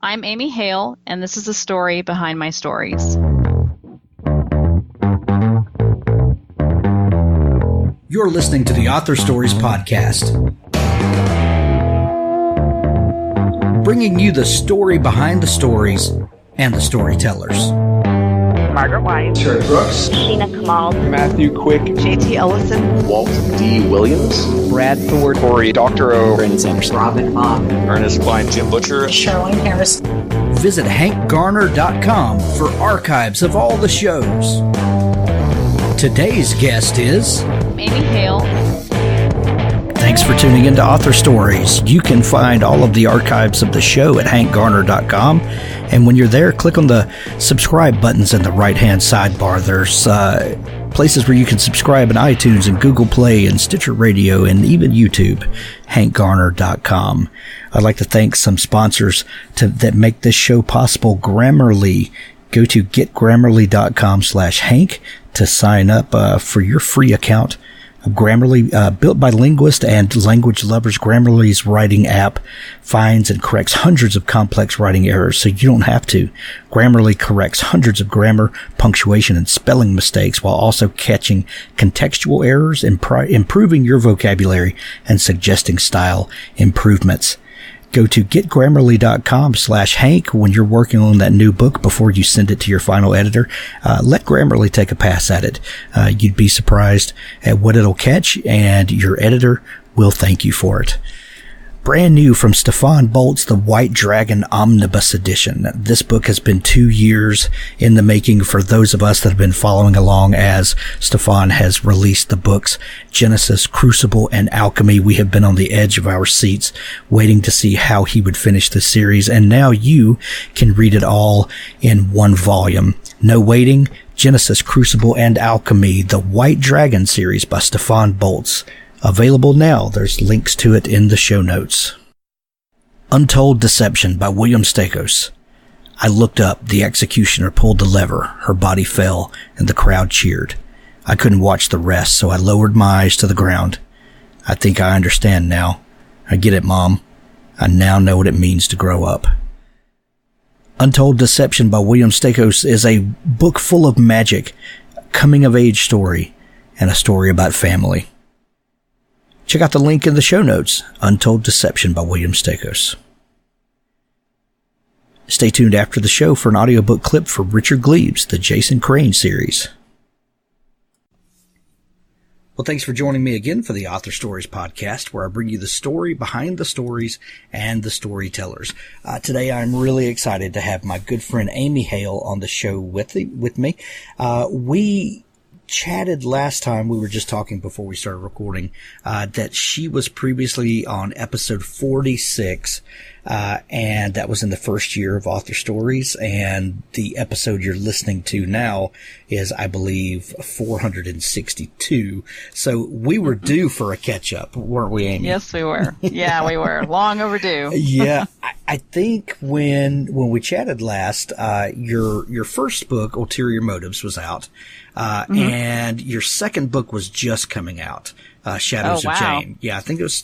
I'm Amy Hale, and this is the story behind my stories. You're listening to the Author Stories Podcast, bringing you the story behind the stories and the storytellers. Margaret White, Terry Brooks, Sheena Kamal, Matthew Quick, JT Ellison, Walt D. Williams, Brad Ford, Corey Dr. O, Brandon Sanderson, Robin Mott, Ernest Klein, Jim Butcher, Charlene Harris. Visit hankgarner.com for archives of all the shows. Today's guest is Amy Hale. Thanks for tuning into Author Stories. You can find all of the archives of the show at hankgarner.com. And when you're there, click on the subscribe buttons in the right-hand sidebar. There's places where you can subscribe in iTunes and Google Play and Stitcher Radio and even YouTube, hankgarner.com. I'd like to thank some sponsors that make this show possible. Grammarly. Go to getgrammarly.com/Hank to sign up for your free account. Grammarly, built by linguists and language lovers, Grammarly's writing app finds and corrects hundreds of complex writing errors, so you don't have to. Grammarly corrects hundreds of grammar, punctuation, and spelling mistakes while also catching contextual errors, improving your vocabulary, and suggesting style improvements. Go to getgrammarly.com/Hank when you're working on that new book before you send it to your final editor. Let Grammarly take a pass at it. You'd be surprised at what it'll catch, and your editor will thank you for it. Brand new from Stefan Bolt's The White Dragon Omnibus Edition. This book has been 2 years in the making for those of us that have been following along as Stefan has released the books Genesis, Crucible, and Alchemy. We have been on the edge of our seats waiting to see how he would finish the series, and now you can read it all in one volume. No waiting. Genesis, Crucible, and Alchemy, The White Dragon series by Stefan Boltz. Available now. There's links to it in the show notes. Untold Deception by William Stakos. I looked up. The executioner pulled the lever. Her body fell, and the crowd cheered. I couldn't watch the rest, so I lowered my eyes to the ground. I think I understand now. I get it, Mom. I now know what it means to grow up. Untold Deception by William Stakos is a book full of magic, coming-of-age story, and a story about family. Check out the link in the show notes, Untold Deception by William Stakos. Stay tuned after the show for an audiobook clip for Richard Gleaves, the Jason Crane series. Well, thanks for joining me again for the Author Stories Podcast, where I bring you the story behind the stories and the storytellers. Today, I'm really excited to have my good friend Amy Hale on the show with me. We chatted last time. We were just talking before we started recording that she was previously on episode 46, and that was in the first year of Author Stories, and the episode you're listening to now is, I believe, 462. So we were due for a catch-up, weren't we, Amy? Yes, we were. Yeah, we were. Long overdue. Yeah. I think when we chatted last, your first book, Ulterior Motives, was out. And your second book was just coming out, Shadows of Jane. Yeah, I think it was,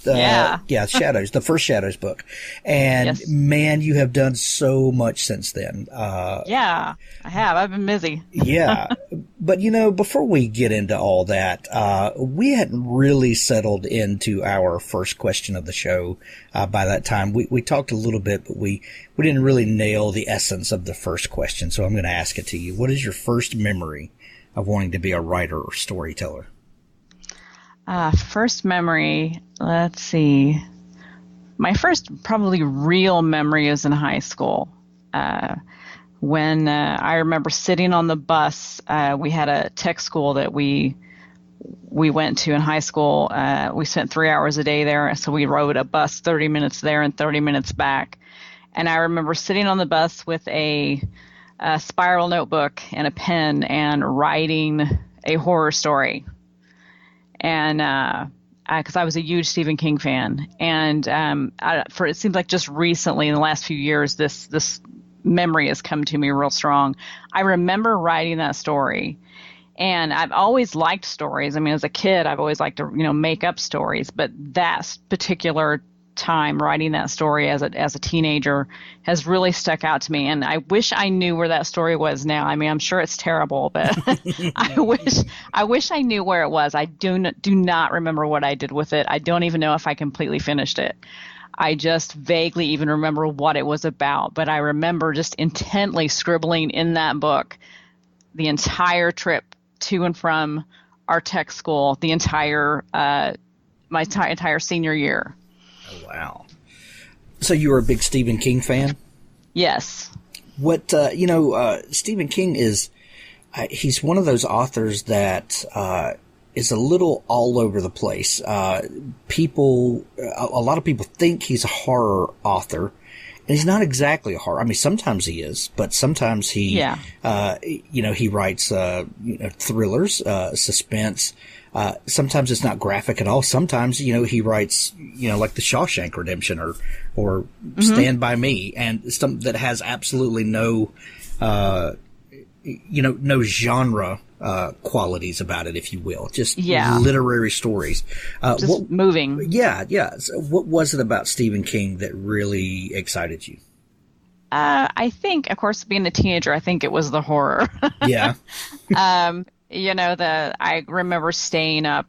Shadows, the first Shadows book. And man, you have done so much since then. Yeah, I have. I've been busy. Yeah. But before we get into all that, we hadn't really settled into our first question of the show, by that time. We talked a little bit, but we didn't really nail the essence of the first question. So I'm going to ask it to you. What is your first memory of wanting to be a writer or storyteller? First memory, let's see. My first probably real memory is in high school. When I remember sitting on the bus, we had a tech school that we went to in high school. We spent 3 hours a day there, so we rode a bus 30 minutes there and 30 minutes back. And I remember sitting on the bus with a spiral notebook and a pen and writing a horror story. And because I was a huge Stephen King fan, and it seems like just recently in the last few years, this memory has come to me real strong. I remember writing that story, and I've always liked stories. I mean, as a kid, I've always liked to make up stories, but that particular time writing that story as a teenager has really stuck out to me. And I wish I knew where that story was now. I mean, I'm sure it's terrible, but I wish I knew where it was. I do not remember what I did with it. I don't even know if I completely finished it. I just vaguely even remember what it was about, but I remember just intently scribbling in that book the entire trip to and from our tech school, the entire my entire senior year. Oh, wow. So you were a big Stephen King fan? Yes. What Stephen King is he's one of those authors that is a little all over the place. A lot of people think he's a horror author, and he's not exactly a horror. I mean, sometimes he is, but sometimes he writes thrillers, suspense. Sometimes it's not graphic at all. Sometimes, he writes, like The Shawshank Redemption or Stand By Me, and some that has absolutely no genre qualities about it, if you will. Just literary stories. Just moving. Yeah, yeah. So what was it about Stephen King that really excited you? I think, of course, being a teenager, I think it was the horror. Yeah. I remember staying up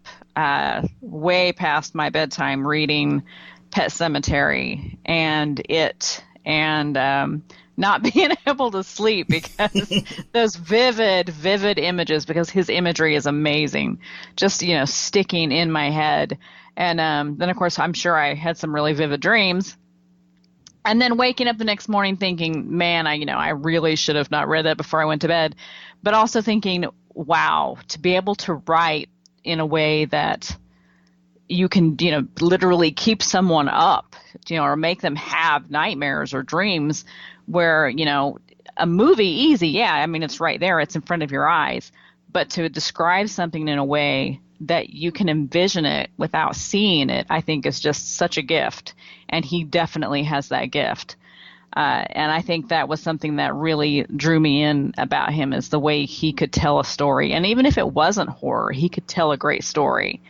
way past my bedtime reading Pet Sematary and It, and not being able to sleep because those vivid images, because his imagery is amazing, just, sticking in my head. And then, of course, I'm sure I had some really vivid dreams. And then waking up the next morning thinking, man, I really should have not read that before I went to bed. But also thinking, wow, to be able to write in a way that you can, literally keep someone up, or make them have nightmares or dreams where, a movie, easy. Yeah. I mean, it's right there. It's in front of your eyes. But to describe something in a way that you can envision it without seeing it, I think is just such a gift. And he definitely has that gift. And I think that was something that really drew me in about him, is the way he could tell a story. And even if it wasn't horror, he could tell a great story.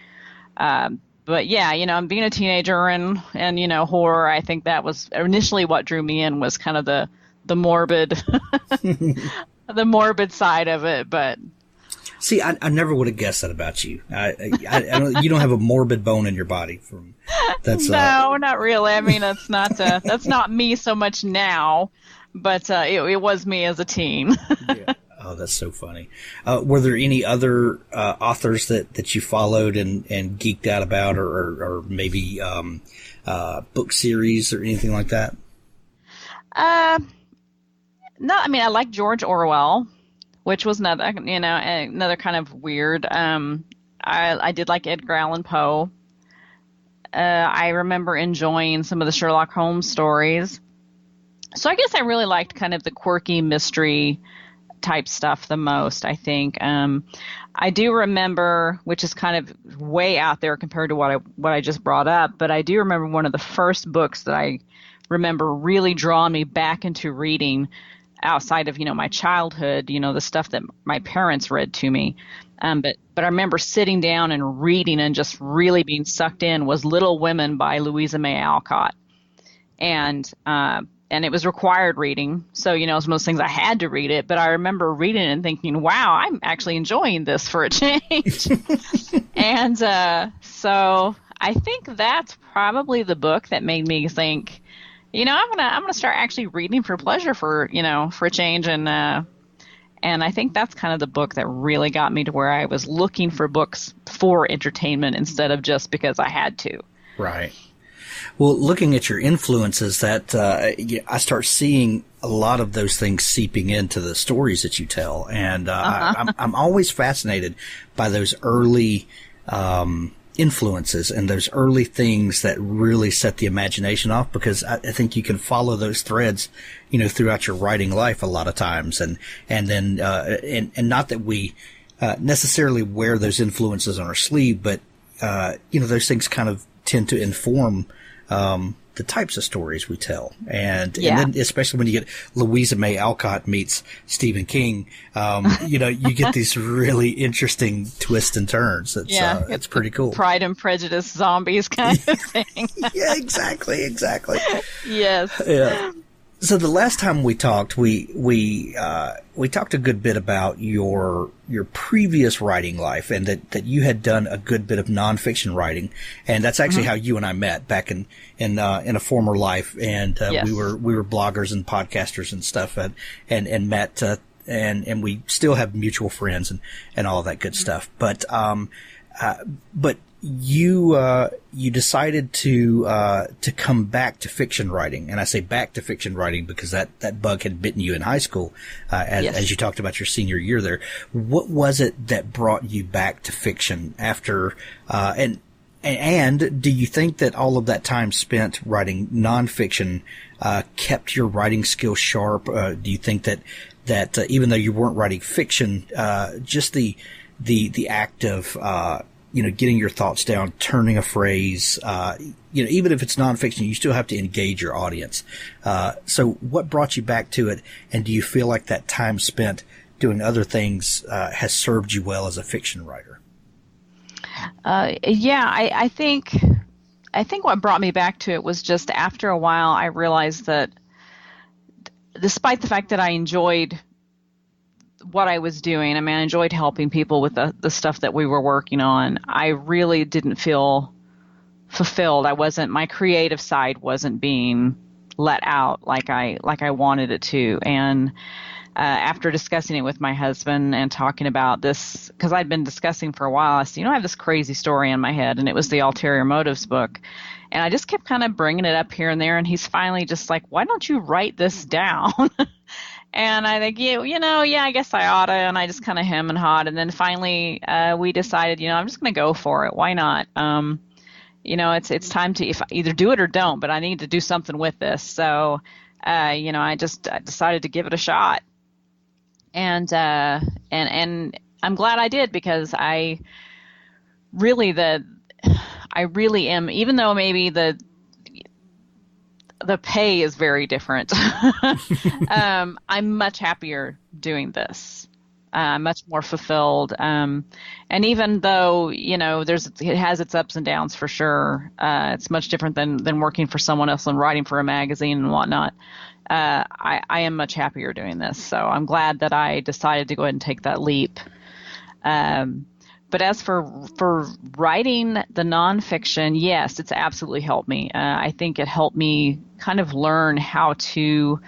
But yeah, I'm being a teenager and horror, I think that was initially what drew me in, was kind of the morbid, the morbid side of it. But see, I never would have guessed that about you. You don't have a morbid bone in your body. No, not really. I mean, that's not me so much now, but it was me as a teen. Yeah. Oh, that's so funny. Were there any other authors that you followed and geeked out about, or maybe book series or anything like that? No, I mean, I like George Orwell, which was another kind of weird. I did like Edgar Allan Poe. I remember enjoying some of the Sherlock Holmes stories. So I guess I really liked kind of the quirky mystery type stuff the most, I think. I do remember, which is kind of way out there compared to what I just brought up, but I do remember one of the first books that I remember really drawing me back into reading outside of, my childhood, the stuff that my parents read to me. But I remember sitting down and reading and just really being sucked in, was Little Women by Louisa May Alcott. And it was required reading. So, it's one of those things I had to read it, but I remember reading it and thinking, wow, I'm actually enjoying this for a change. And so I think that's probably the book that made me think, I'm gonna start actually reading for pleasure for a change. And I think that's kind of the book that really got me to where I was looking for books for entertainment instead of just because I had to. Right. Well, looking at your influences, that I start seeing a lot of those things seeping into the stories that you tell, and I'm always fascinated by those early influences and those early things that really set the imagination off, because I think you can follow those threads, throughout your writing life a lot of times, and then not that we necessarily wear those influences on our sleeve, but those things kind of tend to inform the the types of stories we tell. And Yeah. then especially when you get Louisa May Alcott meets Stephen King, you get these really interesting twists and turns. It's pretty cool. Pride and Prejudice zombies kind of thing. Yeah, exactly. Yes. Yeah. So the last time we talked, we talked a good bit about your previous writing life, and that you had done a good bit of nonfiction writing, and that's actually how you and I met back in a former life, and Yes. we were bloggers and podcasters and stuff, and met, and we still have mutual friends and all of that good stuff, but you decided to come back to fiction writing, and I say back to fiction writing because that bug had bitten you in high school, as you talked about your senior year there. What was it that brought you back to fiction after, and do you think that all of that time spent writing nonfiction, kept your writing skills sharp? Do you think that even though you weren't writing fiction, just the act of, getting your thoughts down, turning a phrase, even if it's nonfiction, you still have to engage your audience. So what brought you back to it? And do you feel like that time spent doing other things, has served you well as a fiction writer? I think what brought me back to it was just after a while, I realized that despite the fact that I enjoyed what I was doing, I mean, I enjoyed helping people with the stuff that we were working on, I really didn't feel fulfilled. My creative side wasn't being let out like I wanted it to. And after discussing it with my husband and talking about this, because I'd been discussing for a while, I said, I have this crazy story in my head, and it was the Ulterior Motives book. And I just kept kind of bringing it up here and there, and he's finally just like, why don't you write this down? And I think, I guess I oughta. And I just kind of hem and hawed. And then finally, we decided, I'm just going to go for it. Why not? It's time to either do it or don't, but I need to do something with this. So, I decided to give it a shot. And I'm glad I did, because I really am, even though maybe the pay is very different. I'm much happier doing this. Much more fulfilled. And even though, it has its ups and downs for sure. It's much different than working for someone else and writing for a magazine and whatnot. I am much happier doing this. So I'm glad that I decided to go ahead and take that leap. But as for writing the nonfiction, yes, it's absolutely helped me. I think it helped me kind of learn how to,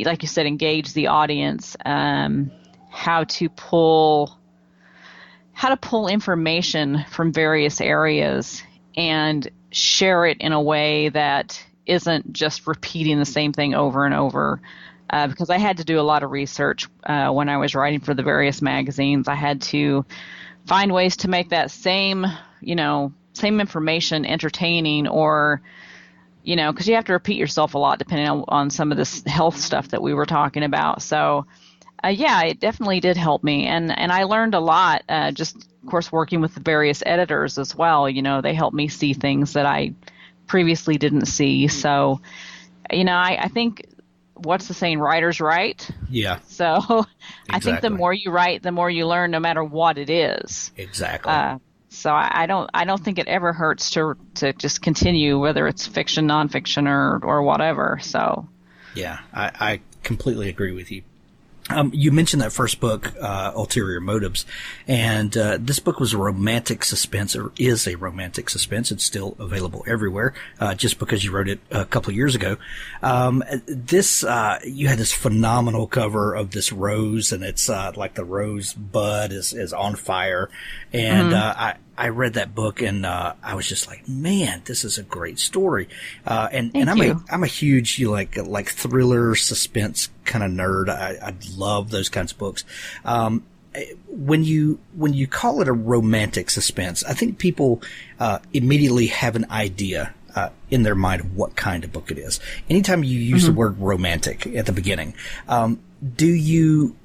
like you said, engage the audience, how to pull information from various areas and share it in a way that isn't just repeating the same thing over and over. Because I had to do a lot of research when I was writing for the various magazines. I had to find ways to make that same information entertaining, or, because you have to repeat yourself a lot depending on some of this health stuff that we were talking about. So, it definitely did help me. And I learned a lot, just, of course, working with the various editors as well. They helped me see things that I previously didn't see. So, I think, what's the saying? Writers write. Yeah. So exactly. I think the more you write, the more you learn, no matter what it is. Exactly. So I don't think it ever hurts to just continue, whether it's fiction, nonfiction, or whatever. So. Yeah, I completely agree with you. You mentioned that first book, Ulterior Motives, and this book was a romantic suspense, or is a romantic suspense. It's still available everywhere, just because you wrote it a couple of years ago. You had this phenomenal cover of this rose, and it's like the rose bud is on fire, and I read that book, and I was just like, man, this is a great story. And I'm a huge like thriller suspense kind of nerd. I love those kinds of books. When you call it a romantic suspense, I think people immediately have an idea in their mind of what kind of book it is. Anytime you use the word romantic at the beginning, do you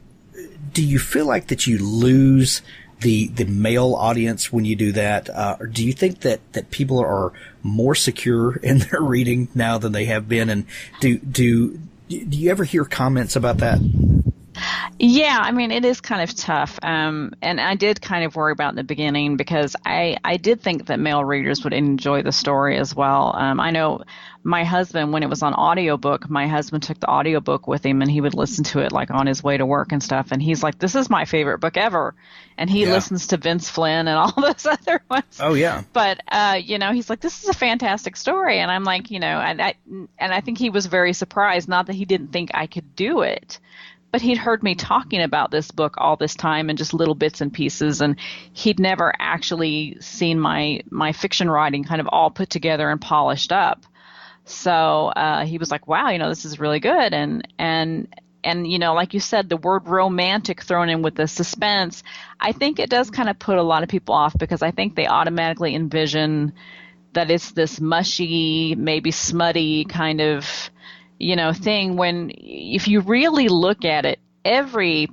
feel like that you lose the male audience when you do that? Or do you think that people are more secure in their reading now than they have been? And do you ever hear comments about that? Yeah, I mean, it is kind of tough. And I did kind of worry about in the beginning because I did think that male readers would enjoy the story as well. I know my husband, when it was on audiobook, my husband took the audiobook with him and he would listen to it like on his way to work and stuff. And he's like, this is my favorite book ever. And he listens to Vince Flynn and all those other ones. Oh, yeah. But, he's like, this is a fantastic story. And I'm like, and I think he was very surprised, not that he didn't think I could do it, but he'd heard me talking about this book all this time and just little bits and pieces, and he'd never actually seen my fiction writing kind of all put together and polished up. So he was like, wow, this is really good. And like you said, the word romantic thrown in with the suspense, I think it does kind of put a lot of people off because I think they automatically envision that it's this mushy, maybe smutty kind of thing, when if you really look at it,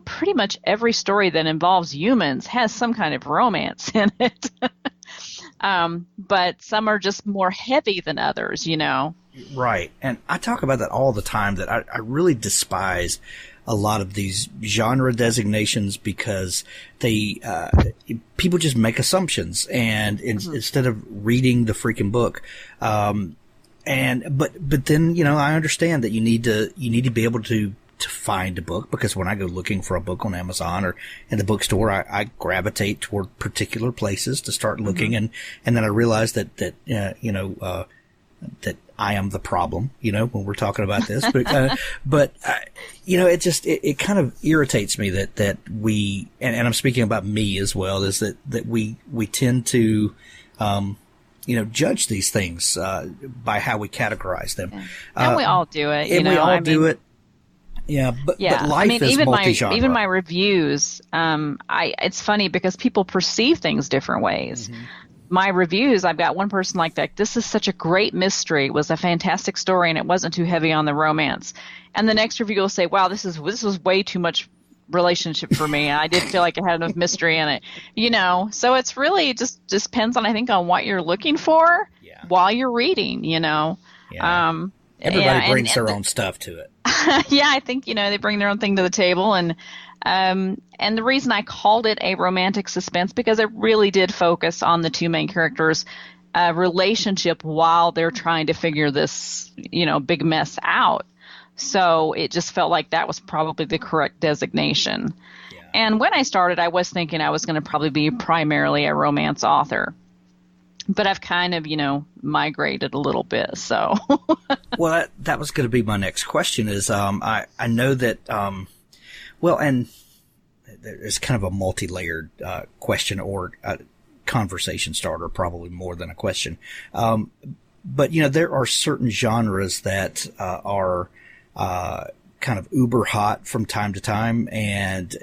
pretty much every story that involves humans has some kind of romance in it. But some are just more heavy than others, Right. And I talk about that all the time, that I really despise a lot of these genre designations because they people just make assumptions and instead of reading the freaking book. But then, I understand that you need to be able to find a book, because when I go looking for a book on Amazon or in the bookstore, I gravitate toward particular places to start looking. And then I realize that I am the problem, when we're talking about this, but it kind of irritates me that we, and I'm speaking about me as well, is that we tend to, judge these things by how we categorize them. And we all do it. We all do it. Yeah, but life is multi-genre. Even my reviews, it's funny because people perceive things different ways. Mm-hmm. My reviews, I've got one person like that. This is such a great mystery. It was a fantastic story, and it wasn't too heavy on the romance. And the next review will say, "Wow, this was way too much relationship for me. I didn't feel like it had enough mystery in it." So it's really just depends on, I think, on what you're looking for while you're reading. Yeah. Everybody brings their own stuff to it. Yeah, I think they bring their own thing to the table, and the reason I called it a romantic suspense because it really did focus on the two main characters' relationship while they're trying to figure this big mess out. So it just felt like that was probably the correct designation. Yeah. And when I started, I was thinking I was going to probably be primarily a romance author. But I've kind of, migrated a little bit, so. Well, that was going to be my next question is, I know that, and there's kind of a multi-layered, question or a conversation starter, probably more than a question. But, there are certain genres that, are, kind of uber hot from time to time, and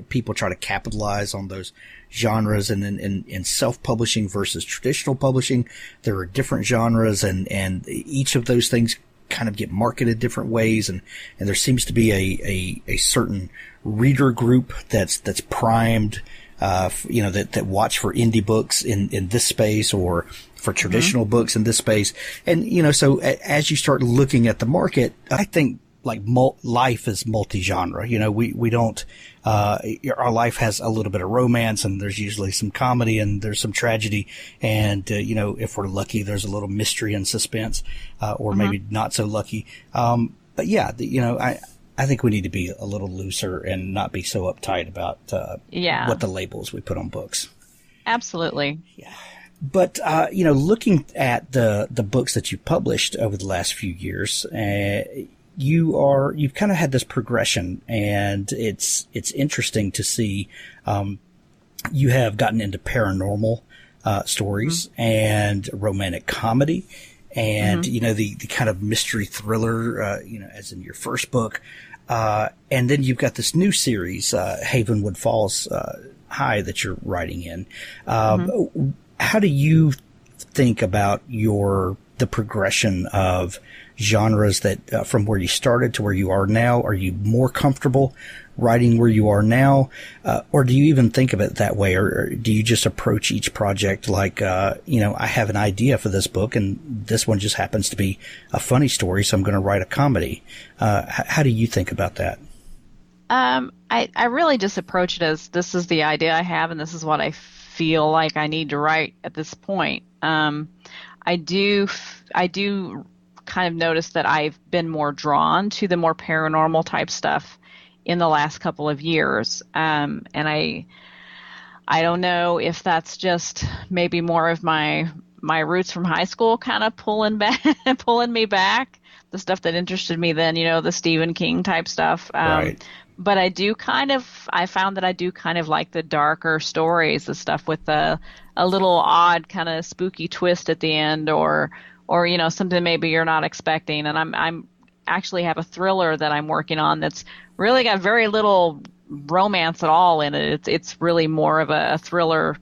people try to capitalize on those genres. And then in self-publishing versus traditional publishing, there are different genres, and each of those things kind of get marketed different ways, and there seems to be a certain reader group that's primed, that watch for indie books in this space, or for traditional books in this space. And, so as you start looking at the market, I think like life is multi-genre. We don't, our life has a little bit of romance, and there's usually some comedy, and there's some tragedy. And, if we're lucky, there's a little mystery and suspense, or maybe not so lucky. But yeah, I think we need to be a little looser and not be so uptight about, what the labels we put on books. Absolutely. Yeah. But, looking at the books that you've published over the last few years, you've kind of had this progression, and it's interesting to see, you have gotten into paranormal, stories and romantic comedy, and, the kind of mystery thriller, as in your first book. And then you've got this new series, Havenwood Falls, High, that you're writing in. How do you think about the progression of genres that from where you started to where you are now? Are you more comfortable writing where you are now, or do you even think of it that way, or do you just approach each project like, I have an idea for this book, and this one just happens to be a funny story, so I'm going to write a comedy? How do you think about that? I really just approach it as this is the idea I have, and this is what I feel like I need to write at this point. I do kind of notice that I've been more drawn to the more paranormal type stuff in the last couple of years. And I don't know if that's just maybe more of my roots from high school kind of pulling me back, the stuff that interested me then, the Stephen King type stuff. Right. But I found that I do kind of like the darker stories, the stuff with a little odd kind of spooky twist at the end, or something maybe you're not expecting. And I'm actually have a thriller that I'm working on that's really got very little romance at all in it. It's really more of a thriller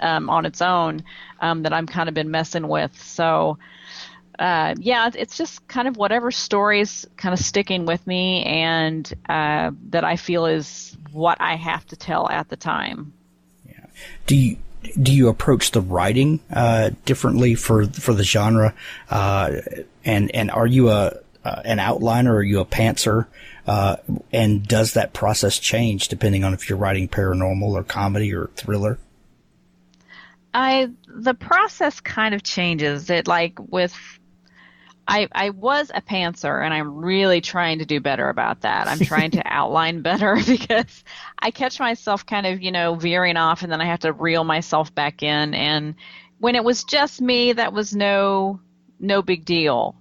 on its own that I'm kind of been messing with. So it's just kind of whatever story's kind of sticking with me and that I feel is what I have to tell at the time. Yeah. Do you approach the writing differently for the genre? And are you an outliner, or are you a pantser? And does that process change depending on if you're writing paranormal or comedy or thriller? The process kind of changes. I was a pantser, and I'm really trying to do better about that. I'm trying to outline better because I catch myself kind of, veering off, and then I have to reel myself back in. And when it was just me, that was no big deal.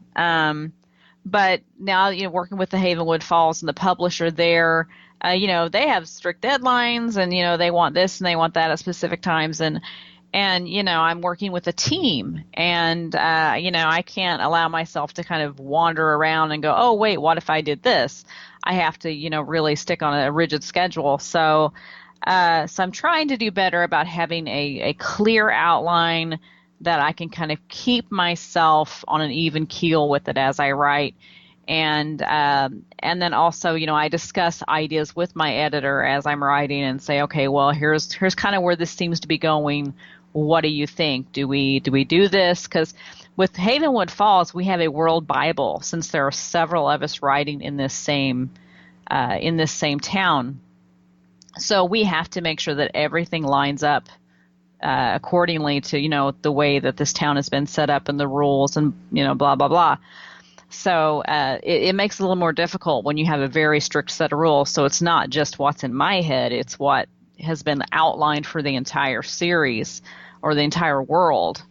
But now, working with the Havenwood Falls and the publisher there, they have strict deadlines, and, they want this and they want that at specific times. And I'm working with a team, and, I can't allow myself to kind of wander around and go, oh, wait, what if I did this? I have to, really stick on a rigid schedule. So I'm trying to do better about having a clear outline that I can kind of keep myself on an even keel with it as I write. And then also, I discuss ideas with my editor as I'm writing and say, okay, well, here's kind of where this seems to be going. What do you think? Do we do this? Because with Havenwood Falls, we have a world Bible, since there are several of us writing in this same town. So we have to make sure that everything lines up accordingly to, the way that this town has been set up and the rules and, blah, blah, blah. So it makes it a little more difficult when you have a very strict set of rules. So it's not just what's in my head. It's what has been outlined for the entire series or the entire world.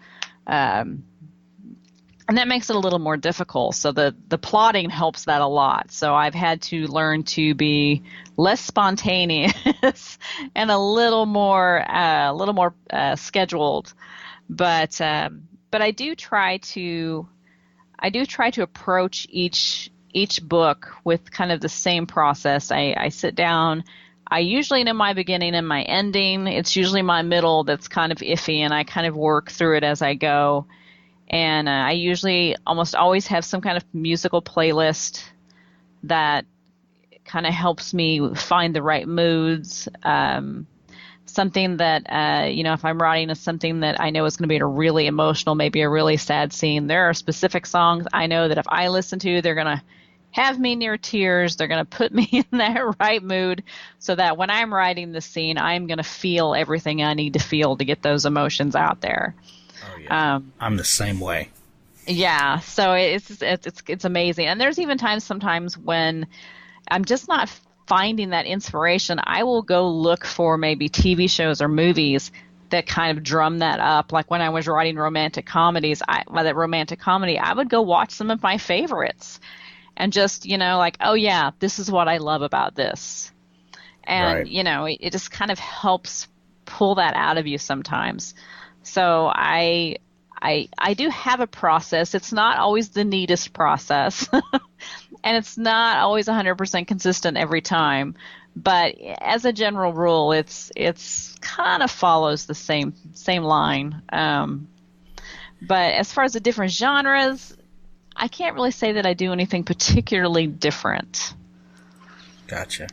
And that makes it a little more difficult. So the plotting helps that a lot. So I've had to learn to be less spontaneous and a little more scheduled. But I do try to approach each book with kind of the same process. I sit down. I usually know my beginning and my ending. It's usually my middle that's kind of iffy, and I kind of work through it as I go. And I usually almost always have some kind of musical playlist that kind of helps me find the right moods. Something that, if I'm writing something that I know is going to be a really emotional, maybe a really sad scene, there are specific songs I know that if I listen to, they're going to have me near tears. They're going to put me in that right mood so that when I'm writing the scene, I'm going to feel everything I need to feel to get those emotions out there. Oh, yeah. I'm the same way. Yeah. So it's amazing. And there's even sometimes when I'm just not finding that inspiration, I will go look for maybe TV shows or movies that kind of drum that up. Like when I was writing romantic comedies, I would go watch some of my favorites and just, oh yeah, this is what I love about this. And, right. It just kind of helps pull that out of you sometimes. So I do have a process. It's not always the neatest process. And it's not always 100% consistent every time, but as a general rule, it's kind of follows the same line. But as far as the different genres, I can't really say that I do anything particularly different. Gotcha.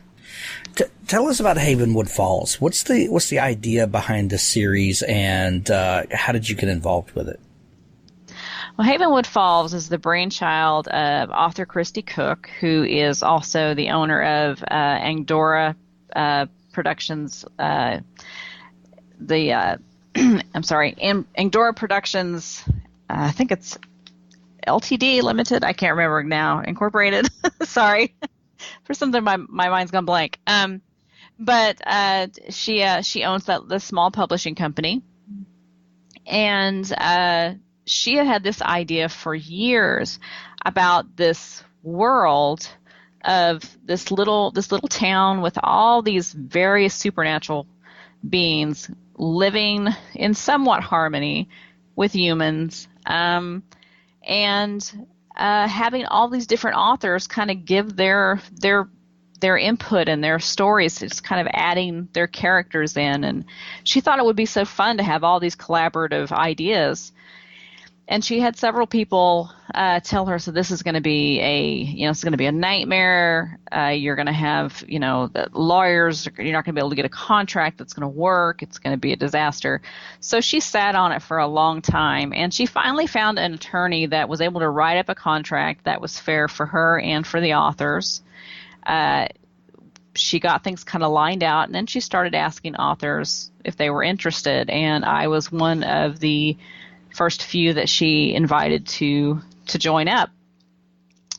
Tell us about Havenwood Falls. What's the idea behind this series, and how did you get involved with it? Well, Havenwood Falls is the brainchild of author Christy Cook, who is also the owner of Angora Productions. I'm sorry, Angora Productions. I think it's Ltd. Limited. I can't remember now. Incorporated. Sorry. For something, my mind's gone blank. But she owns the small publishing company, and she had this idea for years about this world of this little town with all these various supernatural beings living in somewhat harmony with humans, and having all these different authors kind of give their input and their stories, just kind of adding their characters in. And she thought it would be so fun to have all these collaborative ideas. And she had several people tell her, so this is going to be it's going to be a nightmare. You're going to have, the lawyers, you're not going to be able to get a contract that's going to work. It's going to be a disaster. So she sat on it for a long time, and she finally found an attorney that was able to write up a contract that was fair for her and for the authors. She got things kind of lined out, and then she started asking authors if they were interested. And I was one of the first few that she invited to join up.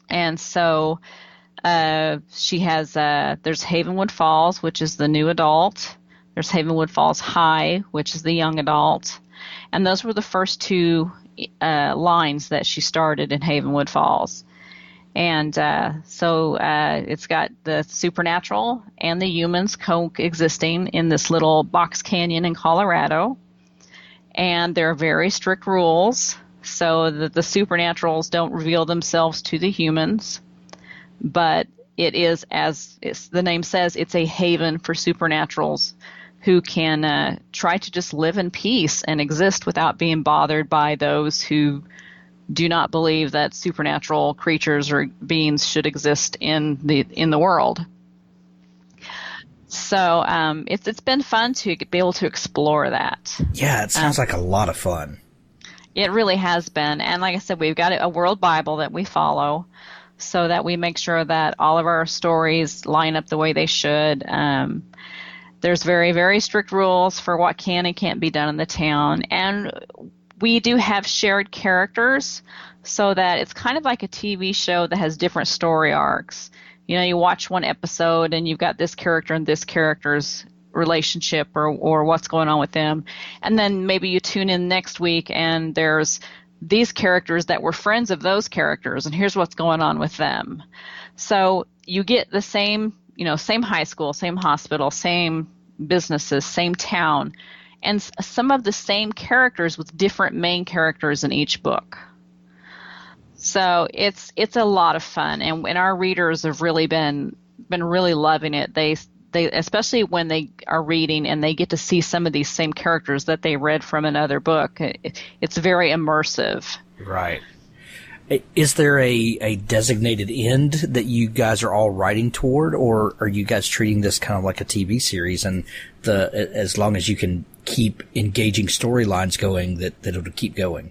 And so she has there's Havenwood Falls, which is the new adult. There's Havenwood Falls High, which is the young adult. And those were the first two lines that she started in Havenwood Falls. And so it's got the supernatural and the humans coexisting in this little box canyon in Colorado. And there are very strict rules so that the supernaturals don't reveal themselves to the humans. But it is, as the name says, it's a haven for supernaturals who can try to just live in peace and exist without being bothered by those who do not believe that supernatural creatures or beings should exist in the world. So it's been fun to be able to explore that. Yeah, it sounds like a lot of fun. It really has been. And like I said, we've got a World Bible that we follow so that we make sure that all of our stories line up the way they should. There's very, very strict rules for what can and can't be done in the town. And we do have shared characters so that it's kind of like a TV show that has different story arcs. You watch one episode and you've got this character and this character's relationship or what's going on with them. And then maybe you tune in next week and there's these characters that were friends of those characters and here's what's going on with them. So you get the same, same high school, same hospital, same businesses, same town, and some of the same characters with different main characters in each book. So it's a lot of fun, and our readers have really been really loving it. They especially when they are reading and they get to see some of these same characters that they read from another book. It's very immersive. Right. Is there a designated end that you guys are all writing toward, or are you guys treating this kind of like a TV series, and as long as you can keep engaging storylines going, that it'll keep going?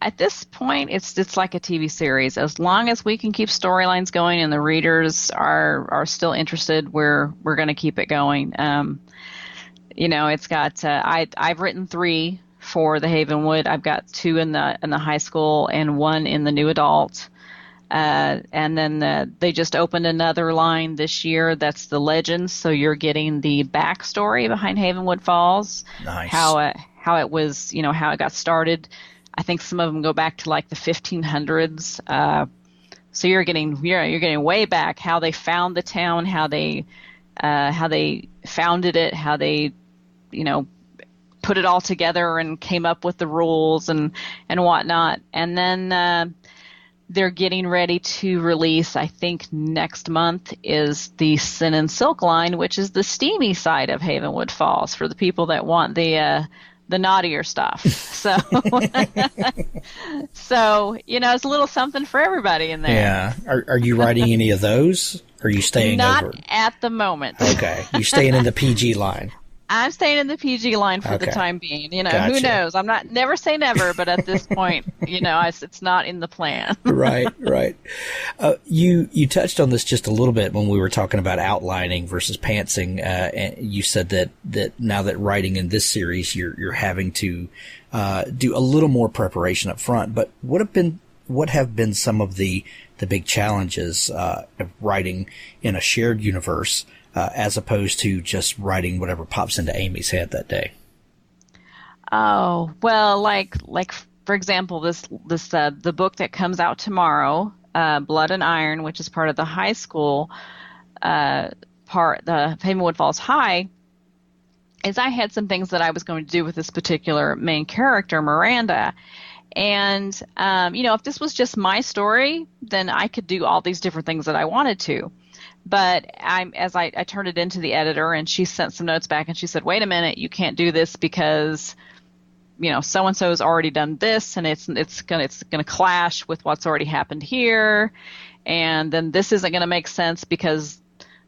At this point, it's like a TV series. As long as we can keep storylines going and the readers are still interested, we're going to keep it going. It's got I've written 3 for the Havenwood. I've got 2 in the high school and 1 in the new adult. And then they just opened another line this year. That's the legends. So you're getting the backstory behind Havenwood Falls. Nice. How it was, how it got started. I think some of them go back to like the 1500s. So you're getting way back how they found the town, how they founded it, how they, put it all together and came up with the rules and whatnot. And then they're getting ready to release, I think next month is the Sin and Silk line, which is the steamy side of Havenwood Falls for the people that want the the naughtier stuff. So, so it's a little something for everybody in there. Yeah. Are you writing any of those? Or are you staying Not over? at the moment. Okay. You're staying in the PG line. I'm staying in the PG line for the Okay. time being. Gotcha. Who knows? I'm not, never say never, but at this point, it's not in the plan. Right. You touched on this just a little bit when we were talking about outlining versus pantsing. And you said that now that writing in this series, you're having to do a little more preparation up front. But what have been some of the big challenges of writing in a shared universe? As opposed to just writing whatever pops into Amy's head that day. Oh, well, like for example, the book that comes out tomorrow, Blood and Iron, which is part of the high school the Havenwood Falls High, is I had some things that I was going to do with this particular main character, Miranda. And, if this was just my story, then I could do all these different things that I wanted to. But as I turned it into the editor, and she sent some notes back, and she said, "Wait a minute, you can't do this because, so and so has already done this, and it's gonna clash with what's already happened here, and then this isn't gonna make sense because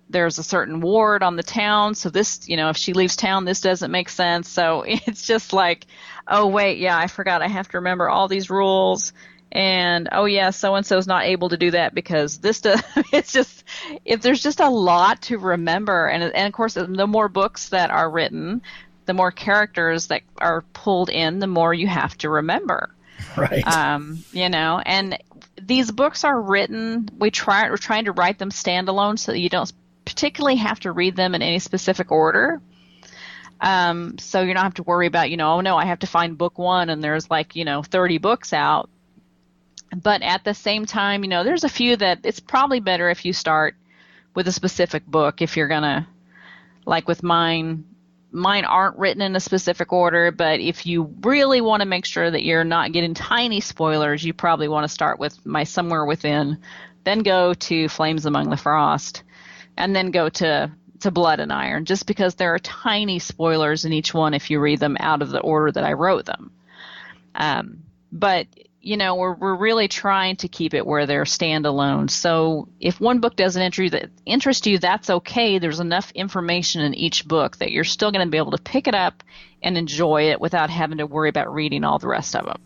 there's a certain ward on the town. So this, if she leaves town, this doesn't make sense." So it's just like, oh wait, yeah, I forgot I have to remember all these rules. And, oh yeah, so-and-so's not able to do that because this does, it's just, if there's just a lot to remember. And of course, the more books that are written, the more characters that are pulled in, the more you have to remember. Right. And these books are written, we're trying to write them standalone so that you don't particularly have to read them in any specific order. So you don't have to worry about, oh no, I have to find book one and there's 30 books out. But at the same time, there's a few that it's probably better if you start with a specific book. If you're going to, like with mine aren't written in a specific order, but if you really want to make sure that you're not getting tiny spoilers, you probably want to start with my Somewhere Within, then go to Flames Among the Frost, and then go to Blood and Iron, just because there are tiny spoilers in each one if you read them out of the order that I wrote them. But we're really trying to keep it where they're standalone. So if one book doesn't interest you, that's okay. There's enough information in each book that you're still going to be able to pick it up and enjoy it without having to worry about reading all the rest of them.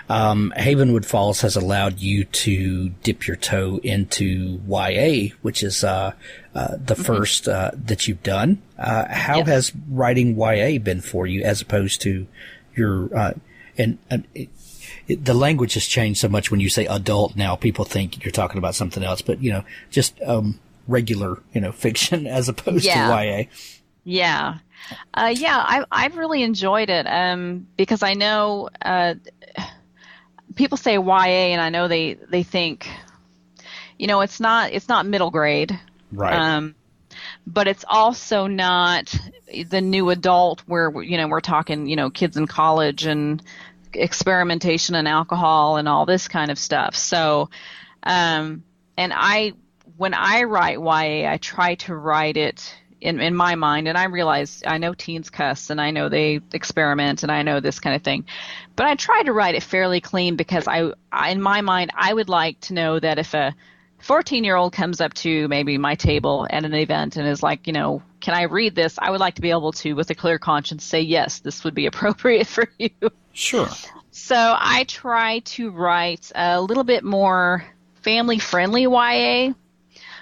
Havenwood Falls has allowed you to dip your toe into YA, which is the first that you've done. How has writing YA been for you as opposed to your the language has changed so much. When you say adult now, people think you're talking about something else, but just regular fiction as opposed to YA. Yeah. I've really enjoyed it because I know people say YA, and I know they think it's not middle grade, right? But it's also not the new adult where we're talking kids in college and experimentation and alcohol and all this kind of stuff. So, when I write YA, I try to write it in my mind, and I realize I know teens cuss and I know they experiment and I know this kind of thing, but I try to write it fairly clean because I in my mind, I would like to know that if a 14-year-old comes up to maybe my table at an event and is like, can I read this? I would like to be able to, with a clear conscience, say, yes, this would be appropriate for you. Sure. So I try to write a little bit more family-friendly YA.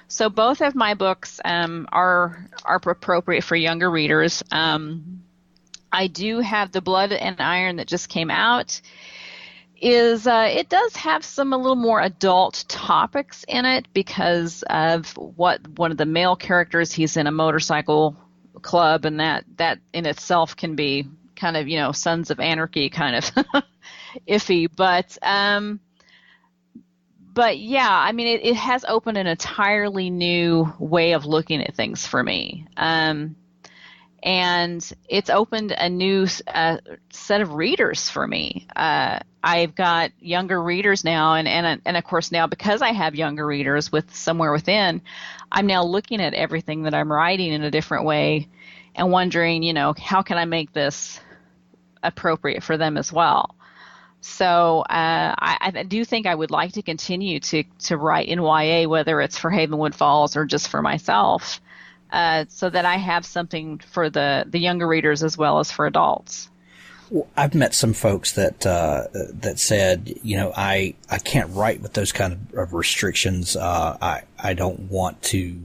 So both of my books are appropriate for younger readers. I do have the Blood and Iron that just came out. It does have a little more adult topics in it because of one of the male characters, he's in a motorcycle club, and that in itself can be kind of Sons of Anarchy kind of iffy, but yeah, I mean it has opened an entirely new way of looking at things for me, and and it's opened a new set of readers for me. I've got younger readers now, and of course now, because I have younger readers with Somewhere Within, I'm now looking at everything that I'm writing in a different way and wondering, how can I make this appropriate for them as well? So I do think I would like to continue to write in YA, whether it's for Havenwood Falls or just for myself, so that I have something for the younger readers as well as for adults. Well, I've met some folks that said, I can't write with those kind of restrictions. I don't want to.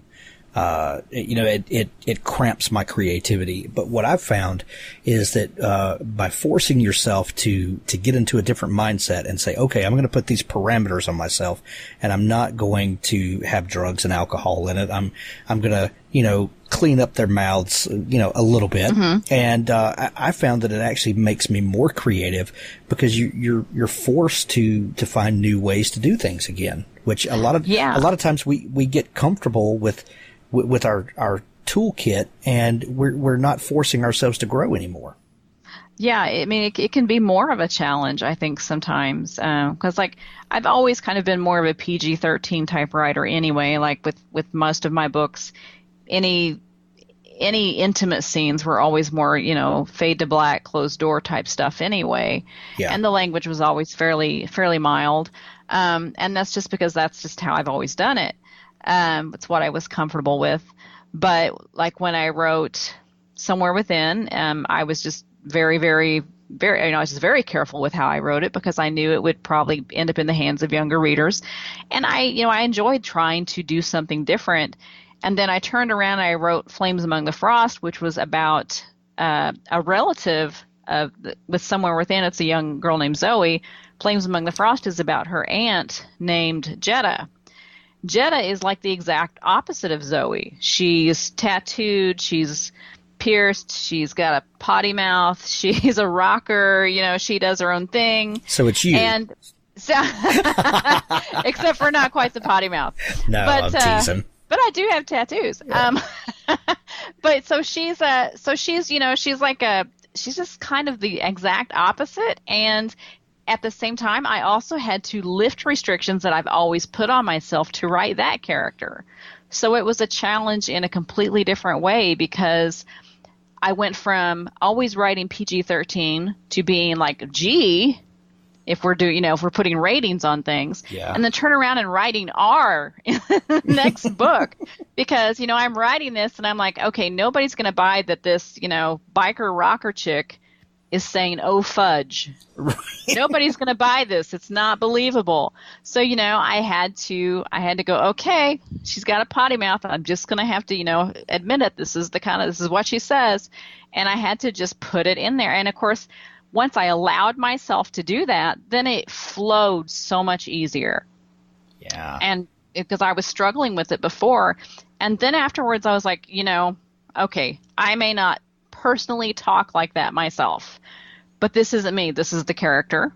It cramps my creativity. But what I've found is that by forcing yourself to get into a different mindset and say, okay, I'm going to put these parameters on myself, and I'm not going to have drugs and alcohol in it. I'm going to clean up their mouths a little bit. Mm-hmm. And I found that it actually makes me more creative, because you're forced to find new ways to do things again, which a lot of times we get comfortable with our toolkit, and we're not forcing ourselves to grow anymore. Yeah, I mean, it can be more of a challenge, I think, sometimes, because I've always kind of been more of a PG-13 type writer anyway. Like with most of my books, any intimate scenes were always more, fade to black, closed door type stuff anyway. Yeah. And the language was always fairly mild, and that's just because that's just how I've always done it. It's what I was comfortable with. But like when I wrote Somewhere Within, I was just very, very, very, I was just very careful with how I wrote it, because I knew it would probably end up in the hands of younger readers. And I enjoyed trying to do something different. And then I turned around and I wrote Flames Among the Frost, which was about a relative with Somewhere Within. It's a young girl named Zoe. Flames Among the Frost is about her aunt named Jetta. Jetta is like the exact opposite of Zoe. She's tattooed, she's pierced, she's got a potty mouth, she's a rocker, she does her own thing. So it's you. And so, except for not quite the potty mouth. No, I'm teasing. But I do have tattoos. Yeah. But she's just kind of the exact opposite. And at the same time, I also had to lift restrictions that I've always put on myself to write that character. So it was a challenge in a completely different way, because I went from always writing PG-13 to being like G, if we're putting ratings on things, and then turn around and writing R in the next book, because, I'm writing this and I'm like, okay, nobody's going to buy that this, biker rocker chick is saying, "Oh fudge." Right. Nobody's going to buy this. It's not believable. So, I had to go, okay, she's got a potty mouth. I'm just going to have to, admit it. This is what she says. And I had to just put it in there. And of course, once I allowed myself to do that, then it flowed so much easier. Yeah. And because I was struggling with it before. And then afterwards I was like, okay, I may not personally talk like that myself, but this isn't me. This is the character,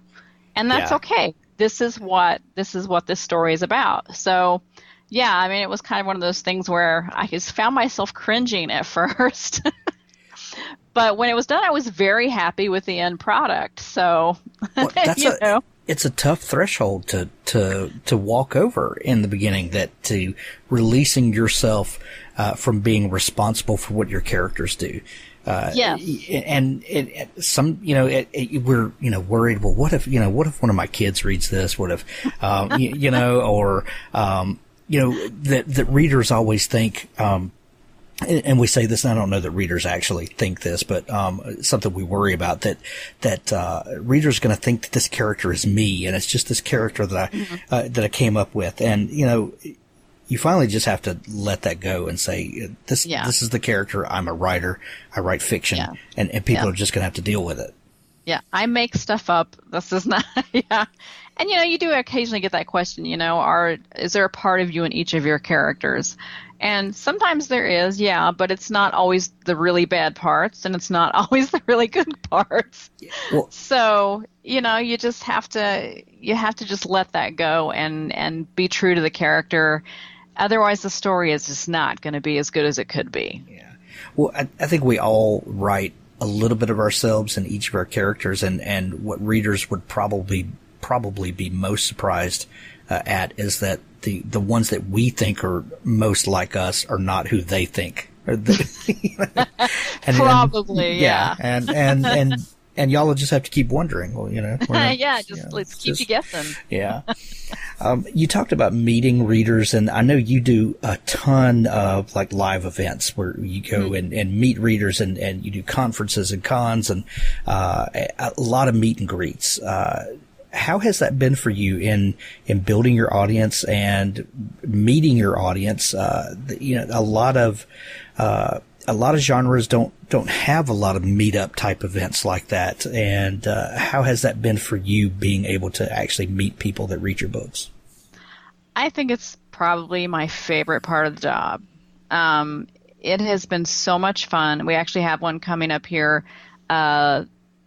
and that's okay. This is what this story is about. So, yeah, I mean, it was kind of one of those things where I just found myself cringing at first, but when it was done, I was very happy with the end product. So, well, it's a tough threshold to walk over in the beginning, that to releasing yourself from being responsible for what your characters do. And we're worried. Well, what if one of my kids reads this? What if that readers always think. And we say this, and I don't know that readers actually think this, but something we worry about, that readers are going to think that this character is me, and it's just this character that I came up with, and you finally just have to let that go and say, this is the character. I'm a writer. I write fiction, and people are just going to have to deal with it. Yeah, I make stuff up. This is not, And, you do occasionally get that question, is there a part of you in each of your characters? And sometimes there is, but it's not always the really bad parts, and it's not always the really good parts. Well, so, you just have to just let that go and be true to the character. Otherwise, the story is just not going to be as good as it could be. Yeah. Well, I think we all write a little bit of ourselves in each of our characters, and what readers would probably be most surprised at is that the ones that we think are most like us are not who they think. Probably, yeah. And y'all will just have to keep wondering. Well, let's keep you guessing. Yeah. You talked about meeting readers, and I know you do a ton of like live events where you go and meet readers, and you do conferences and cons and a lot of meet and greets. How has that been for you in building your audience and meeting your audience? A lot of genres don't have a lot of meetup type events like that. And how has that been for you, being able to actually meet people that read your books? I think it's probably my favorite part of the job. It has been so much fun. We actually have one coming up here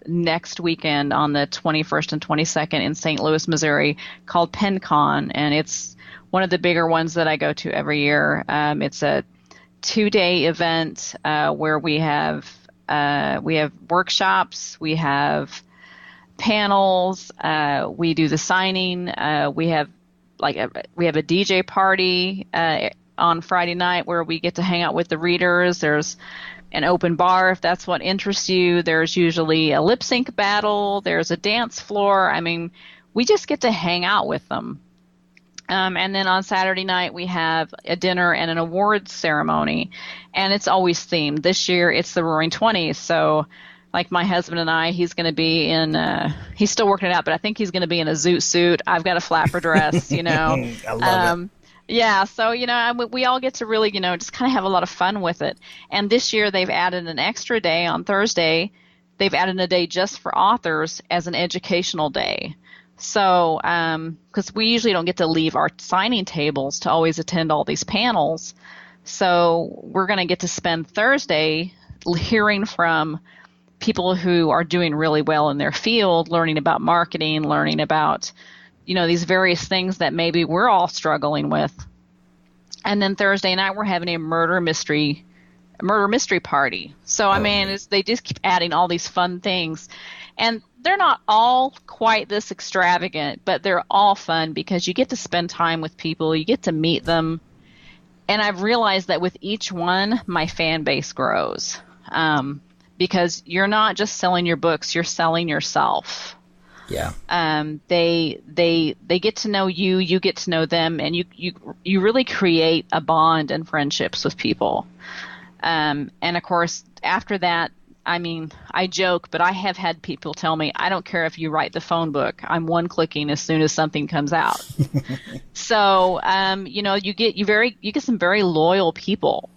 next weekend on the 21st and 22nd in St. Louis, Missouri, called PennCon, and it's one of the bigger ones that I go to every year. It's a 2-day event where we have workshops, we have panels, we do the signing, we have a DJ party on Friday night where we get to hang out with the readers. There's an open bar if that's what interests you. There's usually a lip sync battle. There's a dance floor. I mean, we just get to hang out with them. And then on Saturday night, we have a dinner and an awards ceremony, and it's always themed. This year, it's the Roaring Twenties. So, like my husband and I, he's going to be in, he's still working it out, but I think he's going to be in a zoot suit. I've got a flapper dress, I love it. Yeah, so, we all get to really, just kind of have a lot of fun with it. And this year, they've added an extra day on Thursday. They've added a day just for authors as an educational day. So, because we usually don't get to leave our signing tables to always attend all these panels. So we're going to get to spend Thursday hearing from people who are doing really well in their field, learning about marketing, learning about, these various things that maybe we're all struggling with. And then Thursday night, we're having a murder mystery party. So, they just keep adding all these fun things. And they're not all quite this extravagant, but they're all fun because you get to spend time with people, you get to meet them. And I've realized that with each one, my fan base grows because you're not just selling your books, you're selling yourself. Yeah. They get to know you, you get to know them, and you really create a bond and friendships with people. And of course, after that, I joke, but I have had people tell me, I don't care if you write the phone book. I'm one clicking as soon as something comes out. So, you get some very loyal people,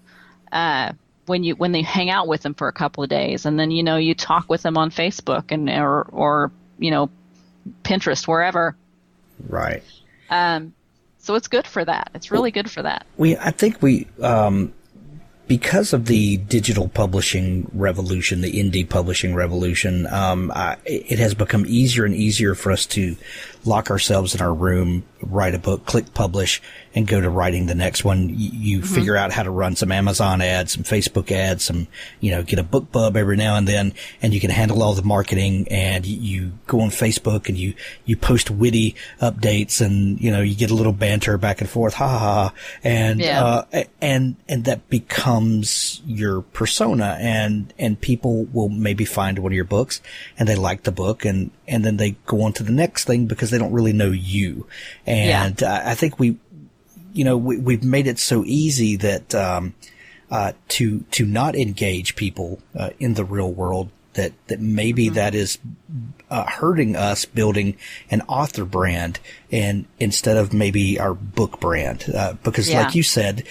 when they hang out with them for a couple of days, and then, you talk with them on Facebook or Pinterest, wherever. Right. So it's good for that. It's really good for that. I think because of the digital publishing revolution, the indie publishing revolution, it has become easier and easier for us to lock ourselves in our room, write a book, click publish, and go to writing the next one. You figure out how to run some Amazon ads, some Facebook ads, get a book bub every now and then, and you can handle all the marketing, and you go on Facebook and you post witty updates, and, you get a little banter back and forth, ha ha ha. And, and that becomes your persona, and people will maybe find one of your books and they like the book, and then they go on to the next thing because they don't really know you. And I think we've made it so easy that to not engage people in the real world, that maybe that is hurting us building an author brand, and instead of maybe our book brand, because like you said,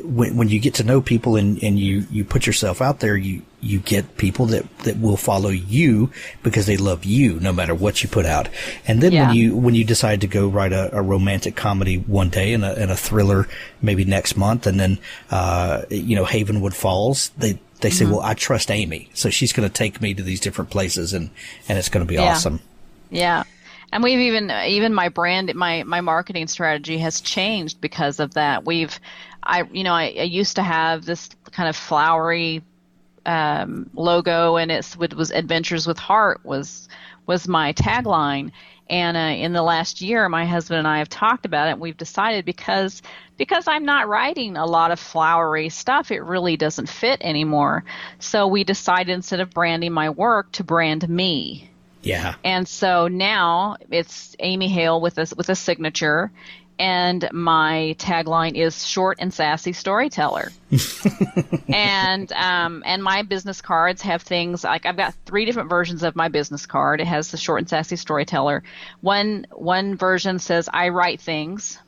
when you get to know people and you put yourself out there, you get people that will follow you because they love you no matter what you put out. And then when you decide to go write a romantic comedy one day and a thriller maybe next month, and then Havenwood Falls, they say, well, I trust Amy, so she's going to take me to these different places, and it's going to be awesome. Yeah. And we've even my brand, my marketing strategy has changed because of that. I used to have this kind of flowery logo, and it was Adventures with Heart was my tagline. And in the last year, my husband and I have talked about it, and we've decided because I'm not writing a lot of flowery stuff, it really doesn't fit anymore. So we decided, instead of branding my work, to brand me. Yeah. And so now it's Amy Hale with a signature, and my tagline is short and sassy storyteller. and my business cards have things like, I've got 3 different versions of my business card. It has the short and sassy storyteller. One version says I write things.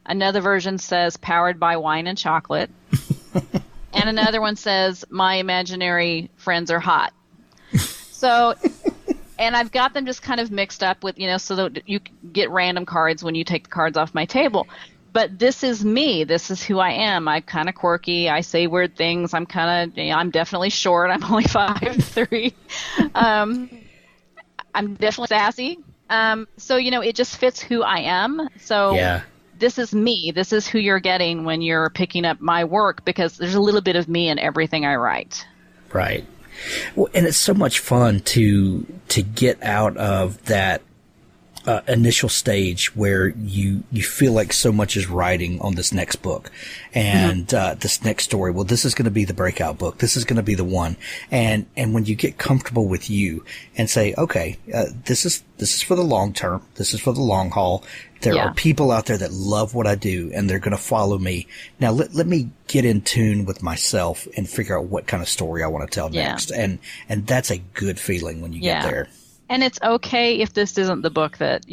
Another version says powered by wine and chocolate. And another one says my imaginary friends are hot. So, and I've got them just kind of mixed up with, so that you get random cards when you take the cards off my table. But this is me. This is who I am. I'm kind of quirky. I say weird things. I'm definitely short. I'm only 5'3". I'm definitely sassy. So, it just fits who I am. So yeah. This is me. This is who you're getting when you're picking up my work, because there's a little bit of me in everything I write. Right. Well, and it's so much fun to get out of that initial stage where you feel like so much is riding on this next book and this next story. Well, this is going to be the breakout book. This is going to be the one. And when you get comfortable with you and say, okay, this is for the long term. This is for the long haul. There are people out there that love what I do, and they're going to follow me. Now, let me get in tune with myself and figure out what kind of story I want to tell next. And that's a good feeling when you get there. And it's okay if this isn't the book that,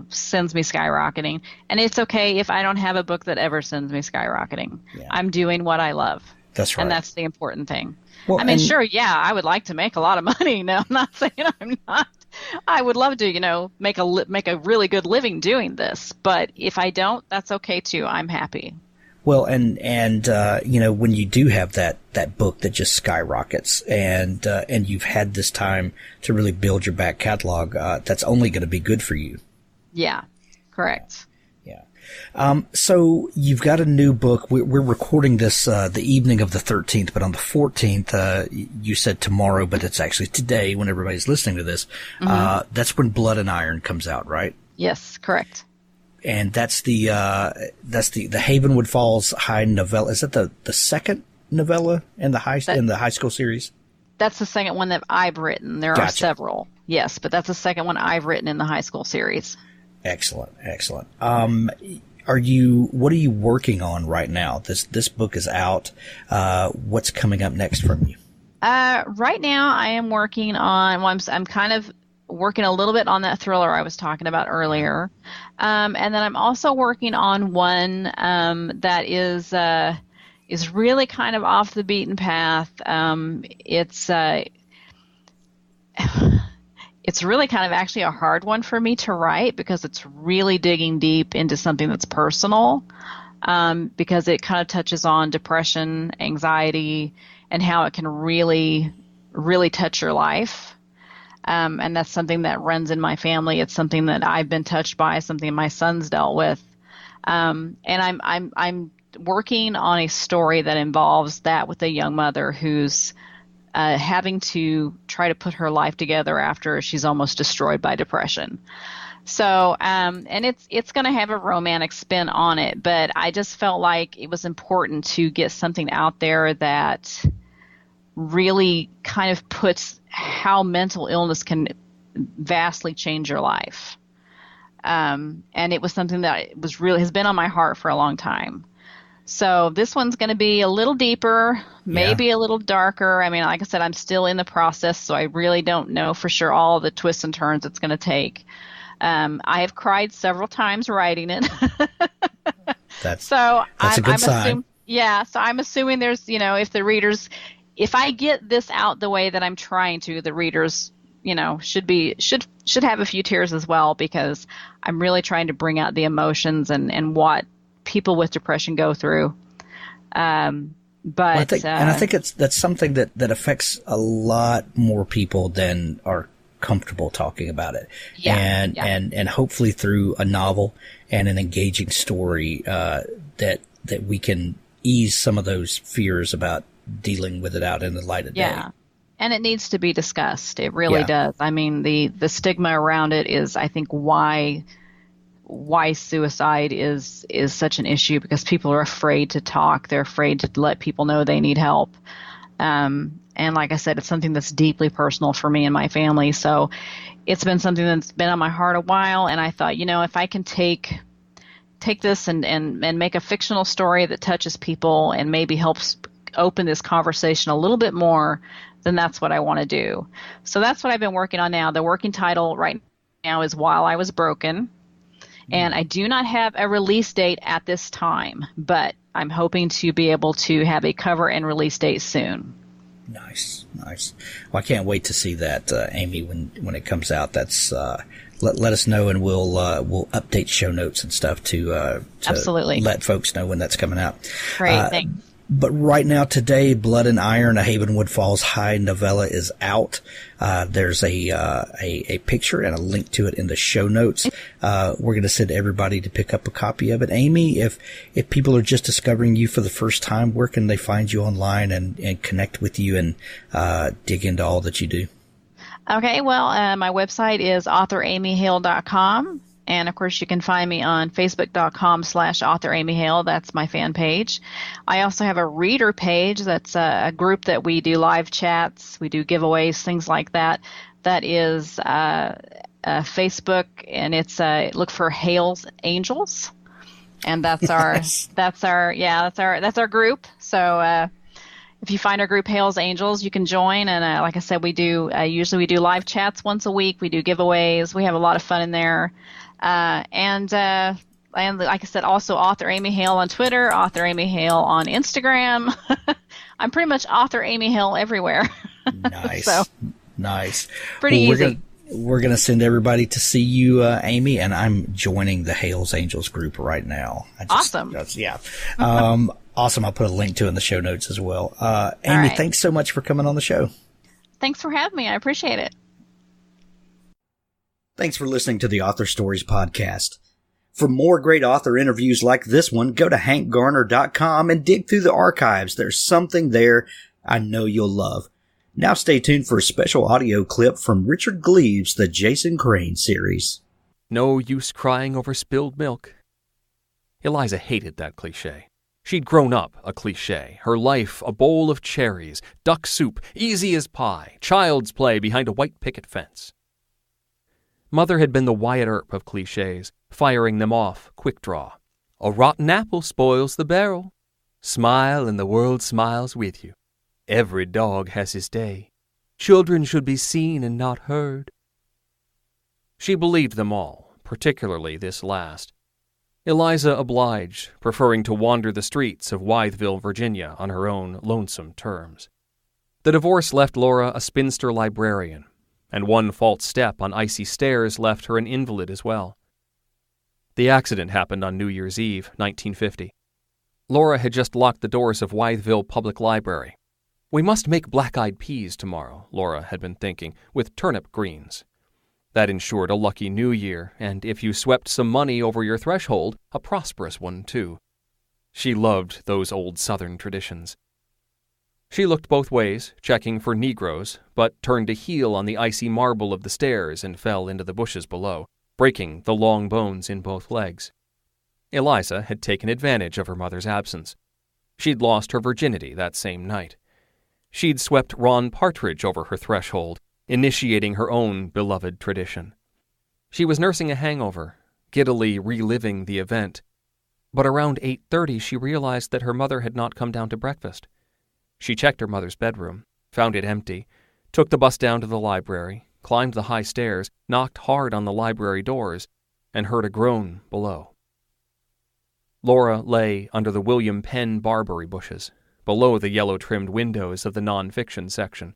sends me skyrocketing. And it's okay if I don't have a book that ever sends me skyrocketing. Yeah. I'm doing what I love. That's right. And that's the important thing. Well, sure, I would like to make a lot of money. No, I'm not saying I'm not. I would love to, make a really good living doing this. But if I don't, that's okay too. I'm happy. Well, and when you do have that book that just skyrockets and you've had this time to really build your back catalog, that's only going to be good for you. Yeah, correct. Yeah. So you've got a new book. We're recording this the evening of the 13th, but on the 14th, you said tomorrow, but it's actually today when everybody's listening to this. That's when Blood and Iron comes out, right? Yes, correct. And that's the Havenwood Falls High Novella. Is that the second novella in the high school series? That's the second one that I've written. There are several, yes, but that's the second one I've written in the high school series. Excellent. What are you working on right now? This book is out. What's coming up next from you? Right now I am working on. Well, I'm kind of working a little bit on that thriller I was talking about earlier. And then I'm also working on one that is really kind of off the beaten path. It's really kind of actually a hard one for me to write because it's really digging deep into something that's personal, because it kind of touches on depression, anxiety, and how it can really, really touch your life. And that's something that runs in my family. It's something that I've been touched by, something my son's dealt with. And I'm working on a story that involves that with a young mother who's having to try to put her life together after she's almost destroyed by depression. So, and it's going to have a romantic spin on it, but I just felt like it was important to get something out there that really kind of puts how mental illness can vastly change your life. And it was something that has been on my heart for a long time. So this one's going to be a little deeper, maybe a little darker. I mean, like I said, I'm still in the process, so I really don't know for sure all the twists and turns it's going to take. I have cried several times writing it. That's a good sign. So I'm assuming there's, if I get this out the way that I'm trying to, the readers, should have a few tears as well, because I'm really trying to bring out the emotions and what people with depression go through. I think that's something that affects a lot more people than are comfortable talking about it. And hopefully through a novel and an engaging story, that we can ease some of those fears about dealing with it out in the light of day. Yeah. And it needs to be discussed. It really does. I mean, the stigma around it is, I think, why suicide is such an issue, because people are afraid to talk. They're afraid to let people know they need help. And like I said, it's something that's deeply personal for me and my family. So it's been something that's been on my heart a while. And I thought, if I can take this and make a fictional story that touches people and maybe helps open this conversation a little bit more, then that's what I want to do. So that's what I've been working on now. The working title right now is While I Was Broken. And I do not have a release date at this time, but I'm hoping to be able to have a cover and release date soon. Nice. Well, I can't wait to see that, Amy, when it comes out. That's let us know, and we'll update show notes and stuff to Absolutely let folks know when that's coming out. Great, thanks. But right now, today, Blood and Iron, a Havenwood Falls High Novella, is out. There's a picture and a link to it in the show notes. We're going to send everybody to pick up a copy of it. Amy, if people are just discovering you for the first time, where can they find you online and connect with you and dig into all that you do? Okay, well, my website is authoramyhale.com. And, of course, you can find me on facebook.com/authoramyhale. That's my fan page. I also have a reader page. That's a group that we do live chats. We do giveaways, things like that. That is Facebook, and it's look for Hale's Angels. And that's our that's our group. So if you find our group Hale's Angels, you can join. And like I said, we do usually live chats once a week. We do giveaways. We have a lot of fun in there. And like I said, also Author Amy Hale on Twitter, Author Amy Hale on Instagram. I'm pretty much Author Amy Hale everywhere. Nice. So, nice. Pretty easy. We're going to send everybody to see you, Amy, and I'm joining the Hale's Angels group right now. Awesome. Awesome. I'll put a link to it in the show notes as well. Amy, right. Thanks so much for coming on the show. Thanks for having me. I appreciate it. Thanks for listening to the Author Stories podcast. For more great author interviews like this one, go to hankgarner.com and dig through the archives. There's something there I know you'll love. Now stay tuned for a special audio clip from Richard Gleaves' The Jason Crane series. No use crying over spilled milk. Eliza hated that cliché. She'd grown up a cliché, her life a bowl of cherries, duck soup, easy as pie, child's play behind a white picket fence. Mother had been the Wyatt Earp of clichés, firing them off quick draw. A rotten apple spoils the barrel. Smile and the world smiles with you. Every dog has his day. Children should be seen and not heard. She believed them all, particularly this last. Eliza obliged, preferring to wander the streets of Wytheville, Virginia on her own lonesome terms. The divorce left Laura a spinster librarian, and one false step on icy stairs left her an invalid as well. The accident happened on New Year's Eve, 1950. Laura had just locked the doors of Wytheville Public Library. We must make black-eyed peas tomorrow, Laura had been thinking, with turnip greens. That ensured a lucky new year, and if you swept some money over your threshold, a prosperous one, too. She loved those old Southern traditions. She looked both ways, checking for Negroes, but turned to heel on the icy marble of the stairs and fell into the bushes below, breaking the long bones in both legs. Eliza had taken advantage of her mother's absence. She'd lost her virginity that same night. She'd swept Ron Partridge over her threshold, initiating her own beloved tradition. She was nursing a hangover, giddily reliving the event. But around 8:30 she realized that her mother had not come down to breakfast. She checked her mother's bedroom, found it empty, took the bus down to the library, climbed the high stairs, knocked hard on the library doors, and heard a groan below. Laura lay under the William Penn barberry bushes, below the yellow-trimmed windows of the non-fiction section.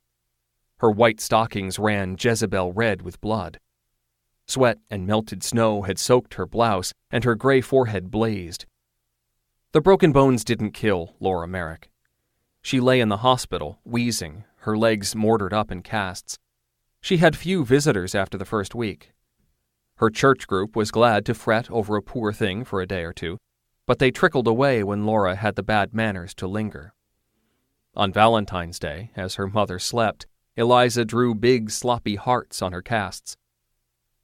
Her white stockings ran Jezebel red with blood. Sweat and melted snow had soaked her blouse, and her gray forehead blazed. The broken bones didn't kill Laura Merrick. She lay in the hospital, wheezing, her legs mortared up in casts. She had few visitors after the first week. Her church group was glad to fret over a poor thing for a day or two, but they trickled away when Laura had the bad manners to linger. On Valentine's Day, as her mother slept, Eliza drew big sloppy hearts on her casts.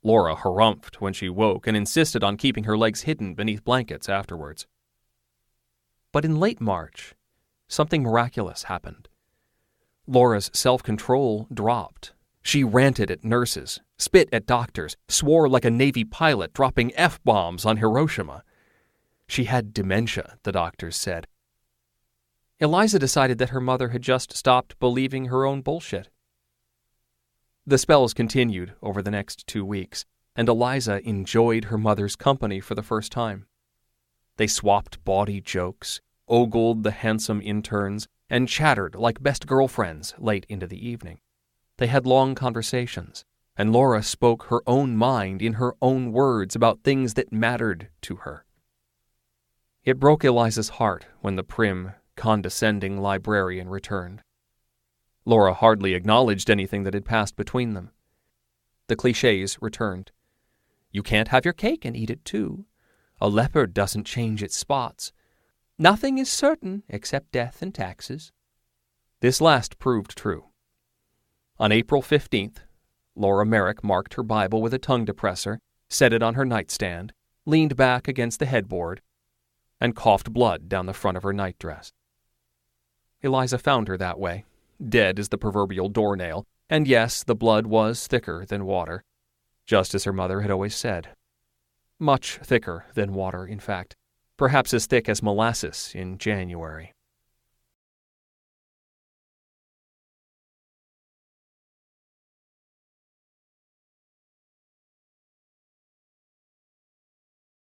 Laura harumphed when she woke and insisted on keeping her legs hidden beneath blankets afterwards. But in late March, something miraculous happened. Laura's self-control dropped. She ranted at nurses, spit at doctors, swore like a Navy pilot dropping F-bombs on Hiroshima. She had dementia, the doctors said. Eliza decided that her mother had just stopped believing her own bullshit. The spells continued over the next 2 weeks, and Eliza enjoyed her mother's company for the first time. They swapped bawdy jokes, ogled the handsome interns, and chattered like best girlfriends late into the evening. They had long conversations, and Laura spoke her own mind in her own words about things that mattered to her. It broke Eliza's heart when the prim, condescending librarian returned. Laura hardly acknowledged anything that had passed between them. The clichés returned. You can't have your cake and eat it too. A leopard doesn't change its spots. Nothing is certain except death and taxes. This last proved true. On April 15th, Laura Merrick marked her Bible with a tongue depressor, set it on her nightstand, leaned back against the headboard, and coughed blood down the front of her nightdress. Eliza found her that way, dead as the proverbial doornail, and yes, the blood was thicker than water, just as her mother had always said. Much thicker than water, in fact, perhaps as thick as molasses in January.